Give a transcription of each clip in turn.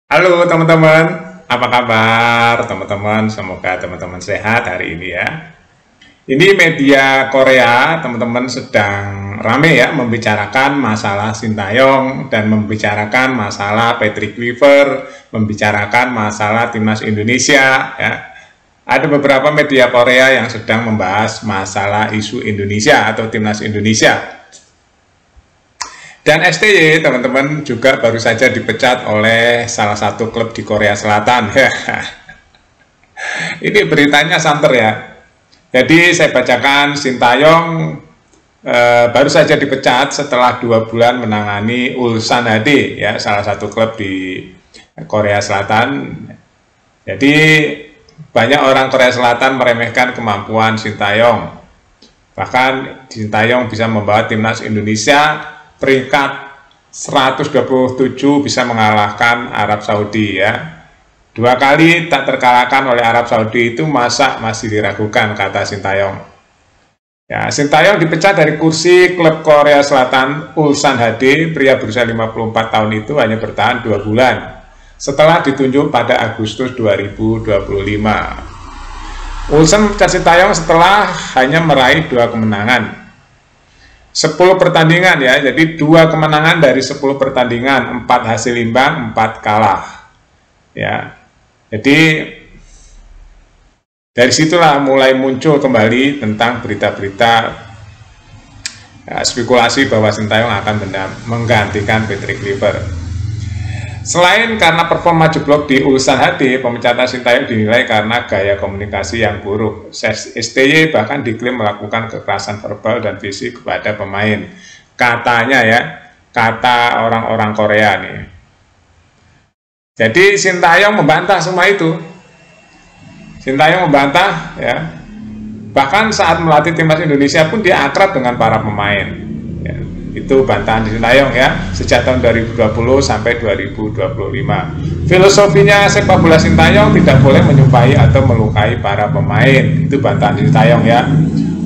Halo teman-teman, apa kabar teman-teman? Semoga teman-teman sehat hari ini ya. Ini media Korea, teman-teman sedang rame ya membicarakan masalah Sintayong dan membicarakan masalah Patrick Kluivert, membicarakan masalah timnas Indonesia ya. Ada beberapa media Korea yang sedang membahas masalah isu Indonesia atau timnas Indonesia. Dan STY teman-teman juga baru saja dipecat oleh salah satu klub di Korea Selatan. Ini beritanya santer ya. Jadi saya bacakan, Sintayong baru saja dipecat setelah 2 bulan menangani Ulsan HD ya, salah satu klub di Korea Selatan. Jadi banyak orang Korea Selatan meremehkan kemampuan Sintayong. Bahkan Sintayong bisa membawa timnas Indonesia peringkat 127 bisa mengalahkan Arab Saudi ya. 2 kali tak terkalahkan oleh Arab Saudi itu masa masih diragukan, kata Sintayong. Ya, Sintayong dipecat dari kursi klub Korea Selatan Ulsan HD. Pria berusia 54 tahun itu hanya bertahan 2 bulan setelah ditunjuk pada Agustus 2025. Ulsan memecat Sintayong setelah hanya meraih 2 kemenangan. 10 pertandingan ya, jadi 2 kemenangan dari 10 pertandingan, 4 hasil imbang, 4 kalah ya. Jadi dari situlah mulai muncul kembali tentang berita-berita spekulasi bahwa Sintayong akan menggantikan Patrick Kluivert. Selain karena performa jeblok di Ulsan HD, pemecatan Sintayong dinilai karena gaya komunikasi yang buruk. STY bahkan diklaim melakukan kekerasan verbal dan fisik kepada pemain. Katanya ya, kata orang-orang Korea nih. Jadi Sintayong membantah semua itu. Sintayong membantah ya. Bahkan saat melatih timnas Indonesia pun dia akrab dengan para pemain. Itu bantahan Sintayong ya, sejak tahun 2020 sampai 2025. Filosofinya sepak bola Sintayong tidak boleh menyumpahi atau melukai para pemain. Itu bantahan Sintayong ya.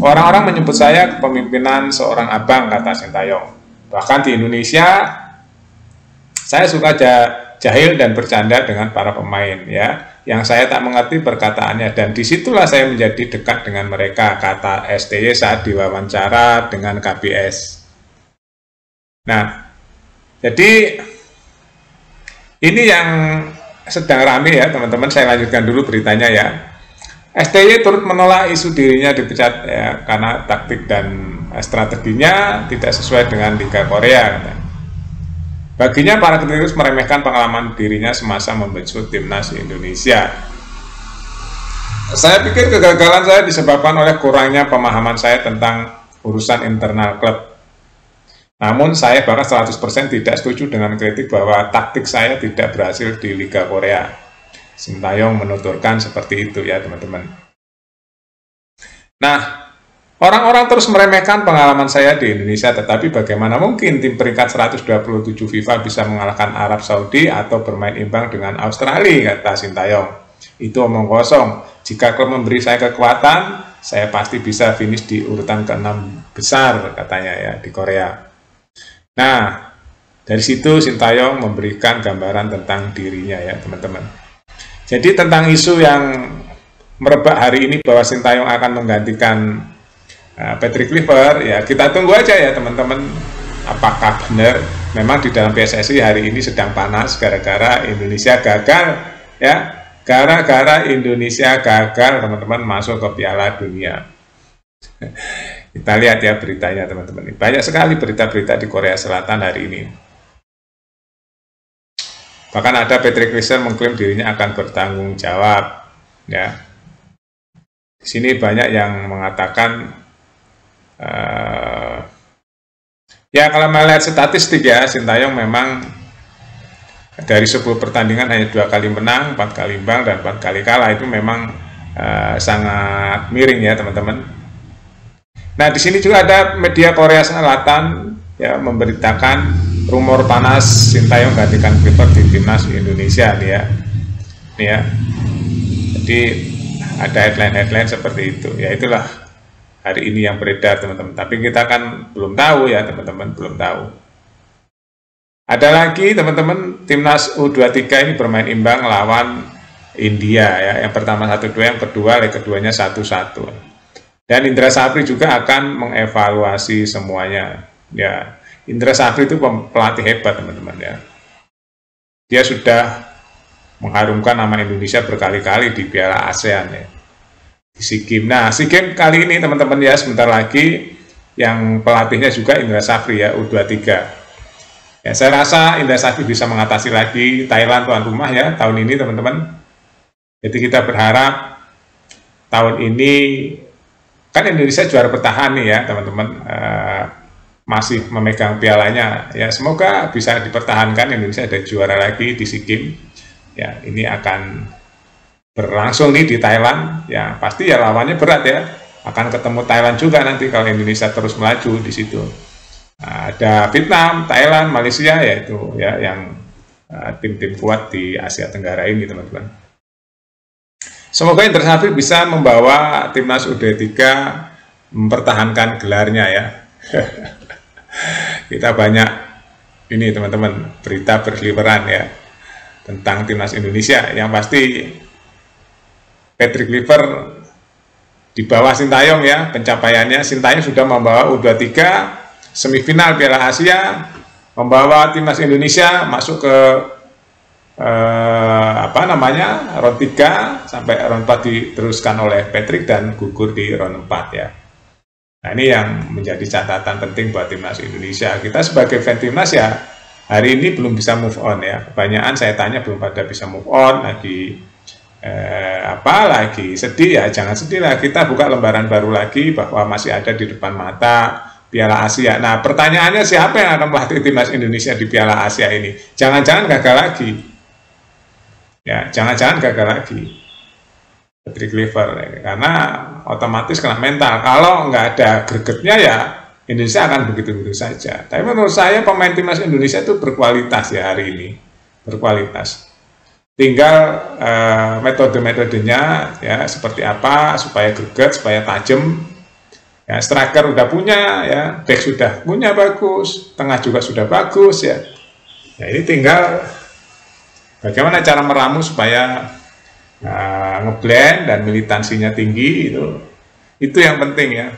Orang-orang menyebut saya kepemimpinan seorang abang, kata Sintayong. Bahkan di Indonesia saya suka jahil dan bercanda dengan para pemain ya, yang saya tak mengerti perkataannya, dan disitulah saya menjadi dekat dengan mereka, kata STY saat diwawancara dengan KBS. Nah, jadi ini yang sedang rame ya teman-teman. Saya lanjutkan dulu beritanya ya. STY turut menolak isu dirinya dipecat ya, karena taktik dan strateginya tidak sesuai dengan Liga Korea. Baginya para kritikus meremehkan pengalaman dirinya semasa membentuk timnas Indonesia. Saya pikir kegagalan saya disebabkan oleh kurangnya pemahaman saya tentang urusan internal klub. Namun saya bahkan 100% tidak setuju dengan kritik bahwa taktik saya tidak berhasil di Liga Korea. Sintayong menuturkan seperti itu ya teman-teman. Nah, orang-orang terus meremehkan pengalaman saya di Indonesia, tetapi bagaimana mungkin tim peringkat 127 FIFA bisa mengalahkan Arab Saudi atau bermain imbang dengan Australia, kata Sintayong. Itu omong kosong. Jika klub memberi saya kekuatan, saya pasti bisa finish di urutan ke-6 besar, katanya ya, di Korea. Nah, dari situ Sintayong memberikan gambaran tentang dirinya ya teman-teman. Jadi tentang isu yang merebak hari ini bahwa Sintayong akan menggantikan Patrick Kluivert, ya kita tunggu aja ya teman-teman. Apakah benar memang di dalam PSSI hari ini sedang panas gara-gara Indonesia gagal ya, gara-gara Indonesia gagal teman-teman masuk ke Piala Dunia. Kita lihat ya beritanya teman-teman. Banyak sekali berita-berita di Korea Selatan hari ini. Bahkan ada Patrick Kluivert mengklaim dirinya akan bertanggung jawab. Ya, di sini banyak yang mengatakan, ya kalau melihat statistik ya, Sintayong memang dari 10 pertandingan hanya 2 kali menang, 4 kali imbang dan 4 kali kalah. Itu memang sangat miring ya teman-teman. Nah, di sini juga ada media Korea Selatan ya memberitakan rumor panas Sintayong gantikan Kluivert di timnas Indonesia nih ya. Nih ya. Jadi ada headline-headline seperti itu. Ya itulah hari ini yang beredar teman-teman. Tapi kita kan belum tahu ya teman-teman, belum tahu. Ada lagi teman-teman, timnas U23 ini bermain imbang lawan India ya. Yang pertama 1-2, yang kedua leg keduanya 1-1. Dan Indra Safri juga akan mengevaluasi semuanya. Ya, Indra Safri itu pelatih hebat teman-teman ya. Dia sudah mengharumkan nama Indonesia berkali-kali di Piala ASEAN ya. Di SEA Games. Nah, SEA Games kali ini teman-teman ya, sebentar lagi yang pelatihnya juga Indra Safri ya, U23. Ya, saya rasa Indra Safri bisa mengatasi lagi Thailand tuan rumah ya tahun ini teman-teman. Jadi kita berharap tahun ini kan Indonesia juara bertahan nih ya teman-teman, masih memegang pialanya ya, semoga bisa dipertahankan. Indonesia ada juara lagi di SEA Games ya, ini akan berlangsung nih di Thailand ya, pasti ya lawannya berat ya, akan ketemu Thailand juga nanti kalau Indonesia terus melaju di situ. Ada Vietnam, Thailand, Malaysia, yaitu ya yang tim-tim kuat di Asia Tenggara ini teman-teman. Semoga Indra Safri bisa membawa timnas U23 mempertahankan gelarnya ya. Kita banyak ini teman-teman berita berseliweran ya tentang timnas Indonesia. Yang pasti Patrick Kluivert di bawah Sintayong ya pencapaiannya. Sintayong sudah membawa U23 semifinal Piala Asia, membawa timnas Indonesia masuk ke round 3 sampai round 4 diteruskan oleh Patrick dan gugur di round 4 ya. Nah, ini yang menjadi catatan penting buat timnas Indonesia. Kita sebagai fan timnas ya hari ini belum bisa move on ya. Kebanyakan saya tanya belum pada bisa move on, lagi lagi sedih ya. Jangan sedih lah, kita buka lembaran baru lagi bahwa masih ada di depan mata Piala Asia. Nah, pertanyaannya siapa yang akan melatih timnas Indonesia di Piala Asia ini? Jangan-jangan gagal lagi. Ya, jangan-jangan gagal lagi. Patrick Kluivert, karena otomatis kena mental. Kalau nggak ada gregetnya ya Indonesia akan begitu-begitu saja. Tapi menurut saya pemain timnas Indonesia itu berkualitas ya hari ini. Berkualitas. Tinggal metode-metodenya ya seperti apa supaya greget, supaya tajam. Ya, striker udah punya ya, back sudah punya bagus, tengah juga sudah bagus ya. Ya ini tinggal bagaimana cara meramu supaya ngeblend dan militansinya tinggi, itu yang penting ya.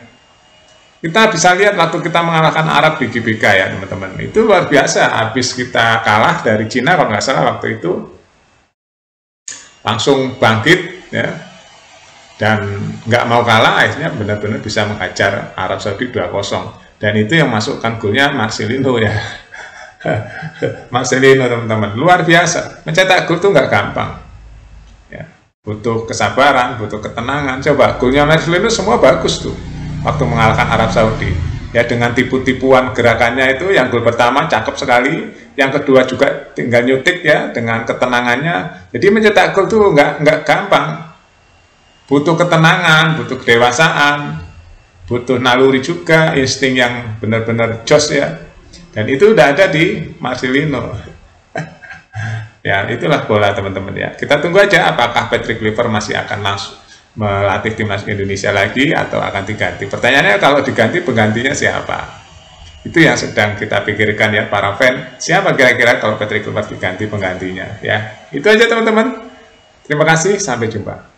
Kita bisa lihat waktu kita mengalahkan Arab di GBK ya teman-teman, itu luar biasa. Habis kita kalah dari Cina kalau nggak salah waktu itu, langsung bangkit ya, dan nggak mau kalah, akhirnya benar-benar bisa menghajar Arab Saudi 2-0. Dan itu yang masukkan golnya Marcelino ya. Marcelino teman-teman, luar biasa. Mencetak gol itu nggak gampang ya, butuh kesabaran, butuh ketenangan. Coba golnya Marcelino semua bagus tuh waktu mengalahkan Arab Saudi ya, dengan tipu-tipuan gerakannya itu. Yang gol pertama cakep sekali, yang kedua juga tinggal nyutik ya dengan ketenangannya. Jadi mencetak gol tuh nggak gampang, butuh ketenangan, butuh kedewasaan, butuh naluri juga, insting yang benar-benar jos ya. Dan itu udah ada di Marcelino. Ya, itulah bola teman-teman ya. Kita tunggu aja apakah Patrick Kluivert masih akan langsung melatih timnas Indonesia lagi atau akan diganti. Pertanyaannya kalau diganti, penggantinya siapa? Itu yang sedang kita pikirkan ya para fan. Siapa kira-kira kalau Patrick Kluivert diganti penggantinya ya. Itu aja teman-teman. Terima kasih, sampai jumpa.